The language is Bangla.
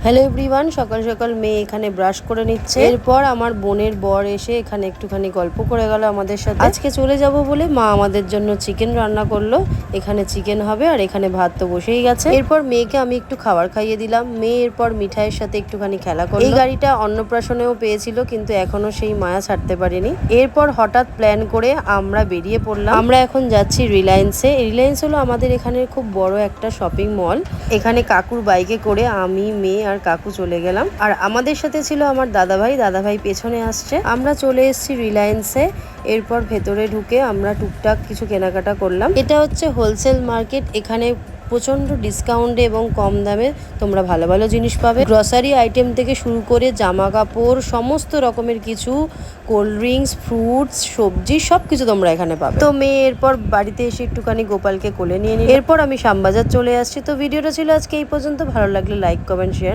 হ্যালো এভরিওয়ান, সকাল সকাল মেয়ে এখানে ব্রাশ করে নিচ্ছে। এরপর আমার বোনের বর এসে এখানে একটুখানি গল্প করে গেল আমাদের সাথে। আজকে চলে যাব বলে মা আমাদের জন্য চিকেন রান্না করলো। এখানে চিকেন হবে আর এখানে ভাত তো বসেই গেছে। এরপর মেয়েকে আমি একটু খাবার খাইয়ে দিলাম। মেয়ে এরপর মিঠাইয়ের সাথে একটুখানি খেলা করলো। এই গাড়িটা অন্নপ্রাশনেও পেয়েছিল, কিন্তু এখনো সেই মায়া ছাড়তে পারিনি। এরপর হঠাৎ প্ল্যান করে আমরা বেরিয়ে পড়লাম। আমরা এখন যাচ্ছি রিলায়েন্সে। রিলায়েন্স হলো আমাদের এখানের খুব বড় একটা শপিং মল। এখানে কাকুর বাইকে করে আমি, মেয়ে আর কাকু চলে গেলাম। আর আমাদের সাথে ছিল আমার দাদাভাই পেছনে আসছে। আমরা চলে এসেছি রিলায়েন্সে। এরপর ভেতরে ঢুকে আমরা টুকটাক কিছু কেনাকাটা করলাম। এটা হচ্ছে হোলসেল মার্কেট। এখানে প্রচণ্ড ডিসকাউন্টে এবং কম দামে তোমরা ভালো ভালো জিনিস পাবে। গ্রসারি আইটেম থেকে শুরু করে জামা কাপড়, সমস্ত রকমের কিছু, কোল্ড ড্রিঙ্কস, ফ্রুটস, সবজি, সব কিছু তোমরা এখানে পাবে। তো মেয়ে এরপর বাড়িতে এসে একটুখানি গোপালকে কোলে নিয়ে নিল। এরপর আমি শ্যামবাজার চলে আসছি। তো ভিডিওটা ছিল আজকে এই পর্যন্ত। ভালো লাগলে লাইক, কমেন্ট, শেয়ার।